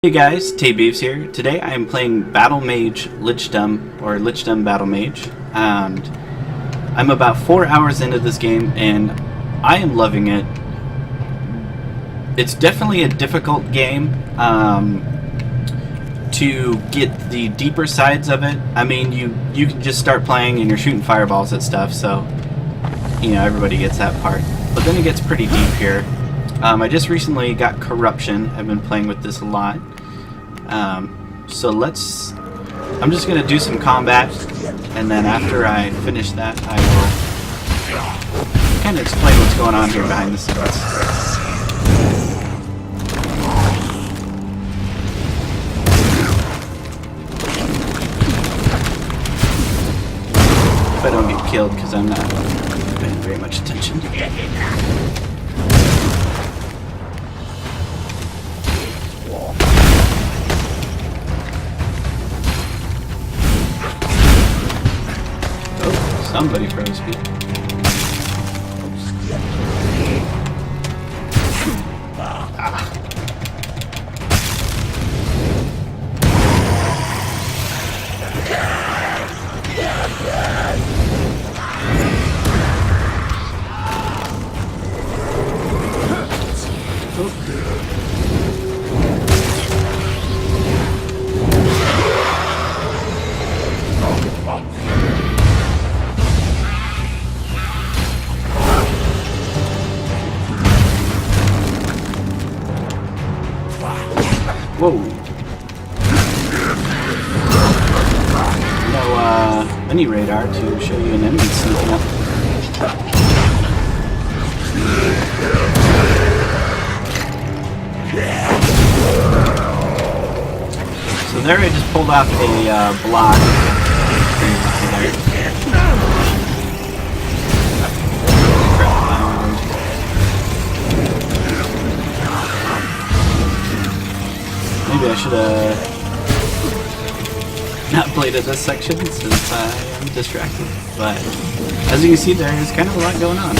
Hey guys, Beeves here. Today I am playing Battlemage Lichdom, or Lichdom Battlemage, and I'm about 4 hours into this game and I am loving it. It's definitely a difficult game to get the deeper sides of it. I mean, you can just start playing and you're shooting fireballs at stuff, so you know, everybody gets that part. But then it gets pretty deep here. I just recently got Corruption. I've been playing with this a lot. So I'm just going to do some combat, and then after I finish that, I will kind of explain what's going on here behind the scenes. If I don't get killed, because I'm not paying very much attention. Somebody froze me. Whoa. No, mini radar to show you an enemy sneaking up. So there I just pulled off a block. Maybe I should have not played at this section since I am distracted. But as you can see, there is kind of a lot going on.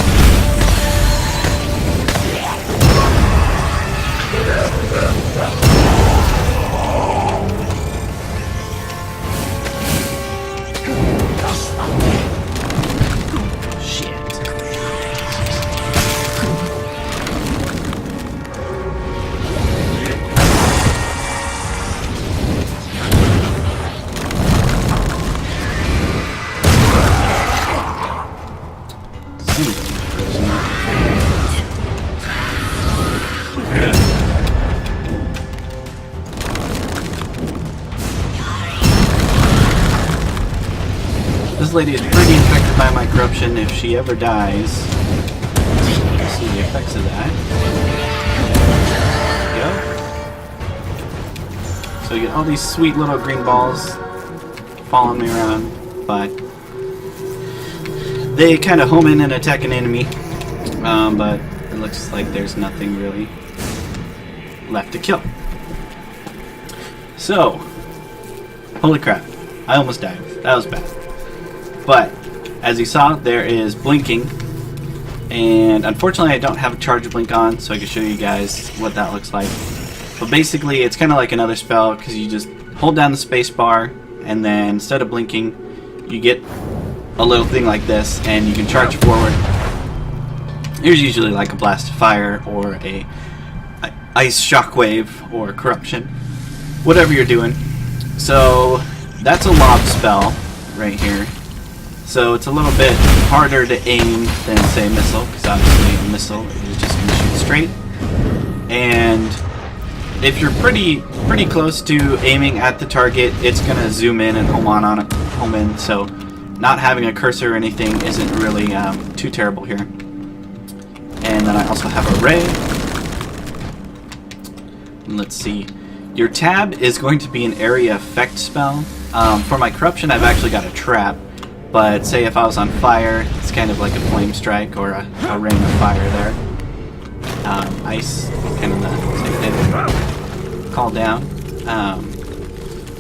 This lady is pretty infected by my corruption. If she ever dies, we'll see the effects of that. There we go. So you get all these sweet little green balls following me around, but they kind of home in and attack an enemy. But it looks like there's nothing really left to kill. So, holy crap, I almost died. That was bad. But, as you saw, there is blinking, and unfortunately I don't have a charge blink on, so I can show you guys what that looks like. But basically, it's kind of like another spell, because you just hold down the space bar, and then instead of blinking, you get a little thing like this, and you can charge forward. There's usually like a blast of fire, or a ice shockwave, or corruption, whatever you're doing. So, that's a lob spell right here. So it's a little bit harder to aim than, say, a missile, because obviously a missile is just going to shoot straight. And if you're pretty close to aiming at the target, it's going to zoom in and home in. So not having a cursor or anything isn't really too terrible here. And then I also have a ray. And let's see. Your tab is going to be an area effect spell. For my corruption, I've actually got a trap. But say if I was on fire, it's kind of like a flame strike or a ring of fire there. Ice, kind of the same thing. Call down.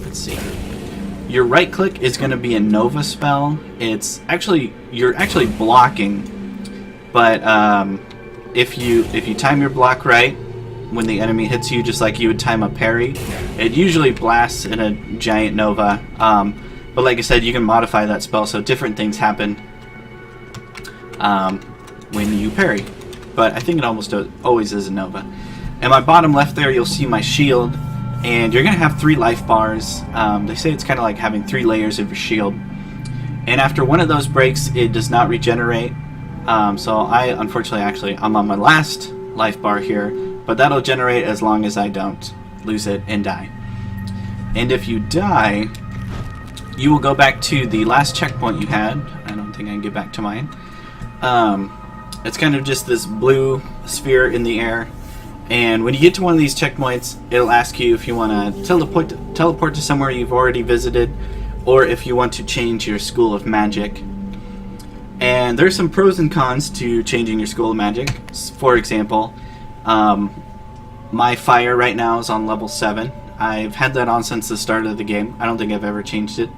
Let's see. Your right click is going to be a Nova spell. It's actually, you're actually blocking, but if you time your block right, when the enemy hits you, just like you would time a parry. It usually blasts in a giant nova, but like I said, you can modify that spell so different things happen when you parry. But I think it almost always is a nova. In my bottom left there, you'll see my shield, and you're going to have 3 life bars. They say it's kind of like having 3 layers of your shield. And after one of those breaks, it does not regenerate. So I, unfortunately, I'm on my last life bar here, but that'll generate as long as I don't lose it and die. And if you die, you will go back to the last checkpoint you had. I don't think I can get back to mine. It's kind of just this blue sphere in the air. And when you get to one of these checkpoints, it'll ask you if you want to teleport to somewhere you've already visited, or if you want to change your school of magic. And there's some pros and cons to changing your school of magic. For example, my fire right now is on level 7. I've had that on since the start of the game. I don't think I've ever changed it.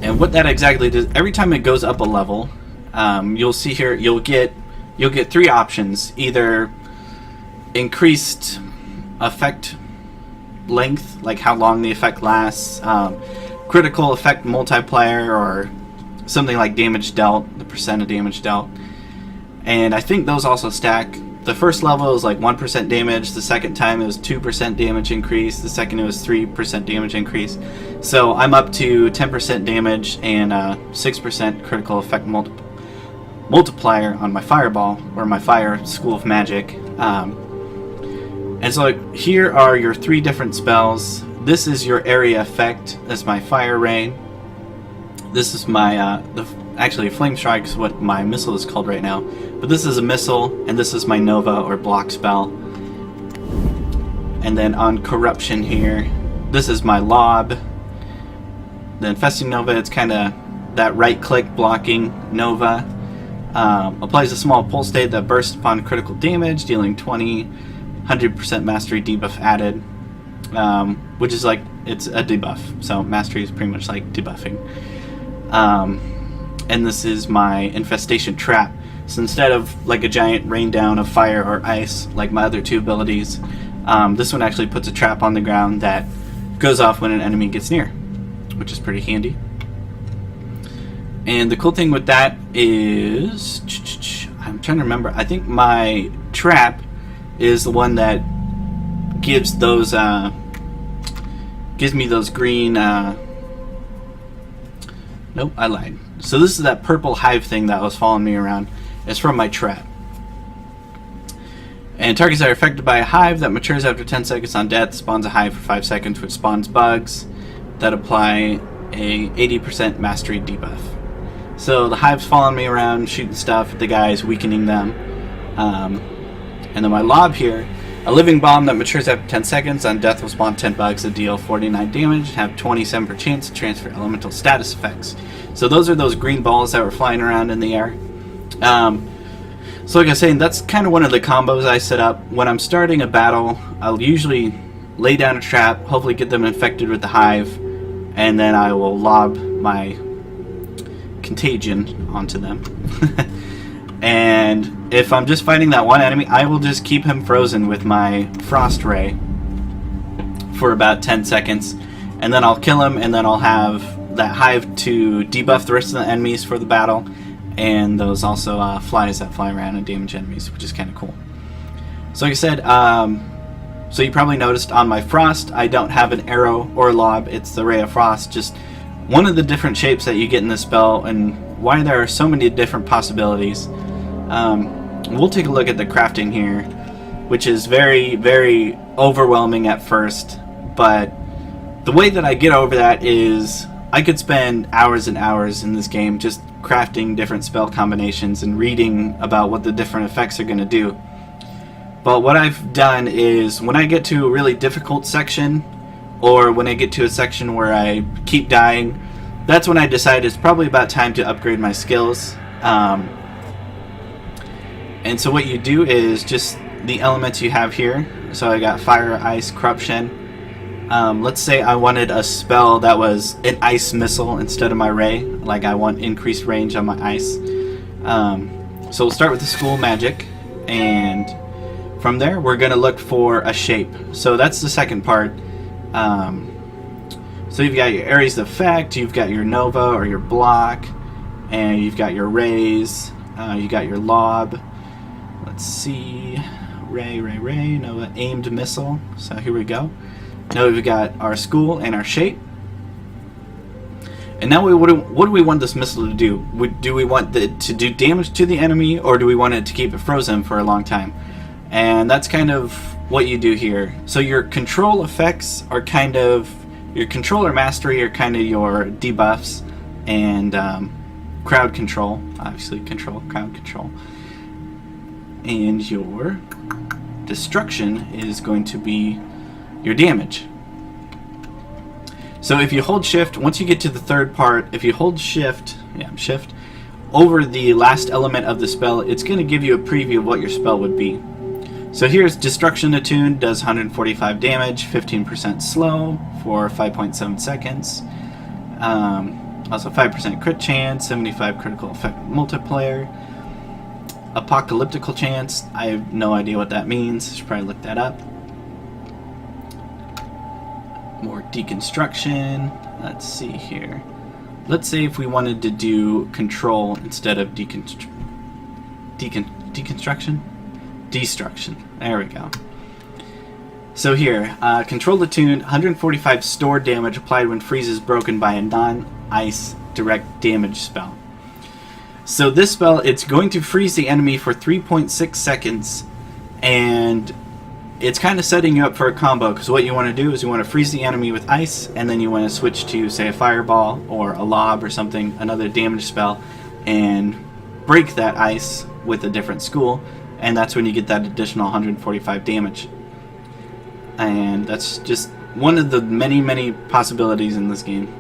And what that exactly does, every time it goes up a level, you'll see here, you'll get 3 options. Either increased effect length, like how long the effect lasts, critical effect multiplier, or something like damage dealt, the percent of damage dealt. And I think those also stack. The first level is like 1% damage, the second time it was 2% damage increase, the second it was 3% damage increase. So I'm up to 10% damage and 6% critical effect multiplier on my fireball, or my fire school of magic. And so here are your 3 different spells. This is your area effect. That's my fire ray. This is my actually flame strike is what my missile is called right now, but this is a missile, and this is my nova or block spell. And then on corruption here, this is my lob. The infesting nova, it's kind of that right click blocking nova. Applies a small pulse state that bursts upon critical damage, dealing 100% mastery debuff added, which is like, it's a debuff, so mastery is pretty much like debuffing. And this is my infestation trap. So instead of like a giant rain down of fire or ice like my other 2 abilities, this one actually puts a trap on the ground that goes off when an enemy gets near, which is pretty handy. And the cool thing with that is, I'm trying to remember, I think my trap is the one that gives those gives me those green nope, I lied. So this is that purple hive thing that was following me around. It's from my trap. And targets that are affected by a hive that matures after 10 seconds on death spawns a hive for 5 seconds, which spawns bugs that apply a 80% mastery debuff. So the hive's following me around, shooting stuff, the guy's weakening them. And then my lob here, a living bomb that matures after 10 seconds on death will spawn 10 bugs that deal 49 damage and have 27% chance to transfer elemental status effects. So those are those green balls that were flying around in the air. So like I was saying, that's kind of one of the combos I set up. When I'm starting a battle, I'll usually lay down a trap, hopefully get them infected with the hive, and then I will lob my contagion onto them. And if I'm just fighting that one enemy, I will just keep him frozen with my frost ray for about 10 seconds, and then I'll kill him, and then I'll have that hive to debuff the rest of the enemies for the battle, and those also flies that fly around and damage enemies, which is kind of cool. So like I said, so you probably noticed on my frost I don't have an arrow or lob, it's the ray of frost, just one of the different shapes that you get in this spell, and why there are so many different possibilities. We'll take a look at the crafting here, which is very, very overwhelming at first, but the way that I get over that is I could spend hours and hours in this game just crafting different spell combinations and reading about what the different effects are going to do. But what I've done is, when I get to a really difficult section, or when I get to a section where I keep dying, that's when I decide it's probably about time to upgrade my skills. And so what you do is just the elements you have here. So I got fire, ice, corruption. Let's say I wanted a spell that was an ice missile instead of my ray. Like I want increased range on my ice. So we'll start with the school magic. And From there, we're going to look for a shape. So that's the second part. So you've got your areas of effect, you've got your nova or your block, and you've got your rays, you got your lob. Let's see, ray, nova, aimed missile. So here we go. Now we've got our school and our shape. And now what do we want this missile to do? Do we want it to do damage to the enemy, or do we want it to keep it frozen for a long time? And that's kind of what you do here. So your control effects are kind of, your controller mastery are kind of your debuffs, and crowd control, obviously crowd control. And your destruction is going to be your damage. So if you hold shift, once you get to the third part, if you hold shift over the last element of the spell, it's going to give you a preview of what your spell would be. So here's Destruction Attuned, does 145 damage, 15% slow for 5.7 seconds. Also 5% crit chance, 75 critical effect multiplier. Apocalyptical chance, I have no idea what that means, should probably look that up. More deconstruction. Let's see here. Let's say if we wanted to do control instead of deconstruction. Destruction. There we go. So here, control attuned, 145 stored damage applied when freeze is broken by a non-ice direct damage spell. So this spell, it's going to freeze the enemy for 3.6 seconds, and it's kind of setting you up for a combo, because what you want to do is you want to freeze the enemy with ice, and then you want to switch to, say, a fireball or a lob or something, another damage spell, and break that ice with a different school, and that's when you get that additional 145 damage. And that's just one of the many possibilities in this game.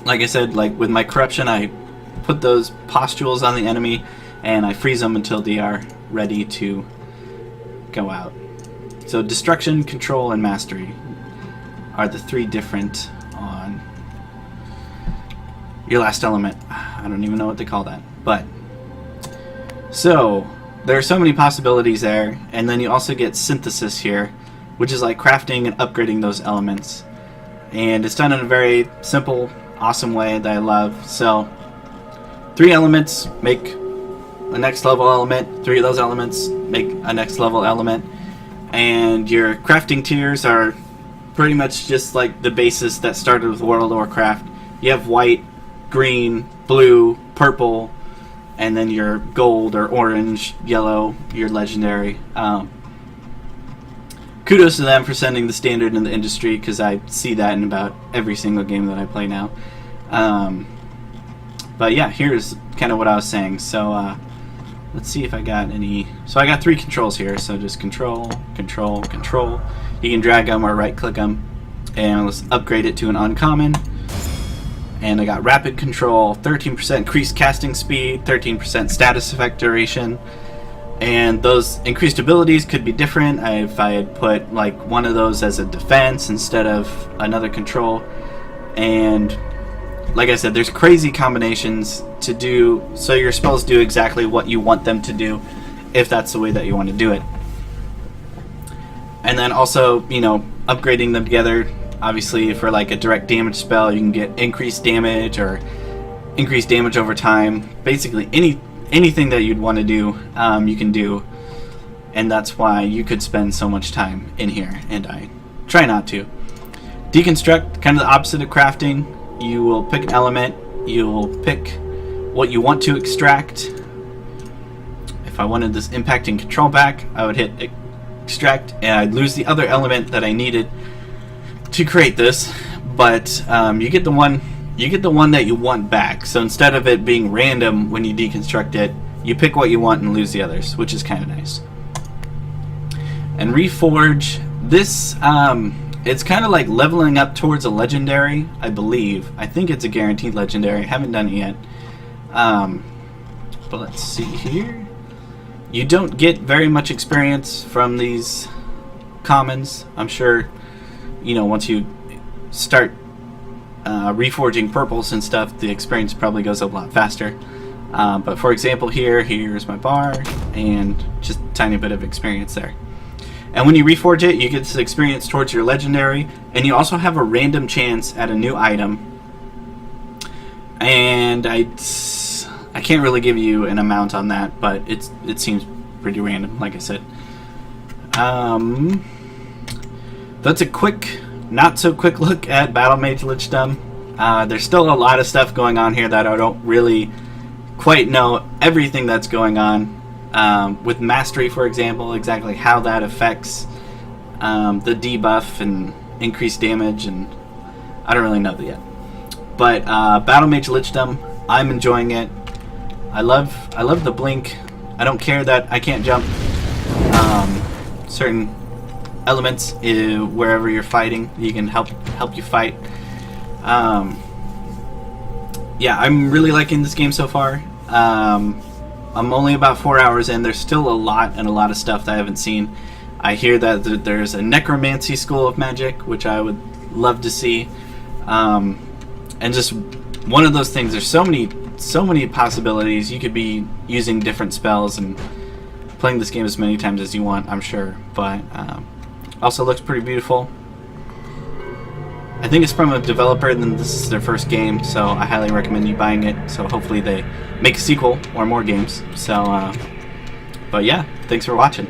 Like I said, like with my corruption, I put those pustules on the enemy, and I freeze them until they are ready to go out. So destruction, control, and mastery are the three different on your last element. I don't even know what they call that. But so there are so many possibilities there, and then you also get synthesis here, which is like crafting and upgrading those elements. And it's done in a very simple, awesome way that I love. So 3 elements make a next level element, 3 of those elements make a next level element. And your crafting tiers are pretty much just like the basis that started with World of Warcraft. You have white, green, blue, purple, and then your gold or orange, yellow, your legendary. Kudos to them for setting the standard in the industry, because I see that in about every single game that I play now. But yeah, here's kind of what I was saying. So let's see if I got any. So I got 3 controls here. So just control, control, control. You can drag them or right click them. And let's upgrade it to an uncommon. And I got rapid control, 13% increased casting speed, 13% status effect duration. And those increased abilities could be different. If I had put like one of those as a defense instead of another control. And like I said, there's crazy combinations to do, so your spells do exactly what you want them to do, if that's the way that you want to do it. And then also, you know, upgrading them together. Obviously, for like a direct damage spell, you can get increased damage or increased damage over time. Basically, anything that you'd want to do, you can do. And that's why you could spend so much time in here, and I try not to. Deconstruct, kind of the opposite of crafting. You will pick an element, you'll pick what you want to extract. If I wanted this impacting control back, I would hit extract, and I'd lose the other element that I needed to create this. But you get the one that you want back. So instead of it being random when you deconstruct it, you pick what you want and lose the others, which is kind of nice. And reforge, this it's kind of like leveling up towards a legendary, I believe. I think it's a guaranteed legendary. I haven't done it yet. But let's see here. You don't get very much experience from these commons. I'm sure, you know, once you start reforging purples and stuff, the experience probably goes up a lot faster. But for example here's my bar, and just a tiny bit of experience there. And when you reforge it, you get this experience towards your legendary, and you also have a random chance at a new item. And I can't really give you an amount on that, but it seems pretty random, like I said. That's a quick, not so quick look at Battlemage Lichdom. There's still a lot of stuff going on here that I don't really quite know everything that's going on. With Mastery, for example, exactly how that affects the debuff and increased damage, and I don't really know that yet. But Battlemage Lichdom, I'm enjoying it. I love the blink. I don't care that I can't jump certain elements wherever you're fighting. You can help you fight. Yeah, I'm really liking this game so far. I'm only about 4 hours in. There's still a lot of stuff that I haven't seen. I hear that there's a necromancy school of magic, which I would love to see. And just one of those things. There's so many possibilities. You could be using different spells and playing this game as many times as you want, I'm sure. But also looks pretty beautiful. I think it's from a developer, and this is their first game, so I highly recommend you buying it. So hopefully they make a sequel or more games. So, but yeah, thanks for watching.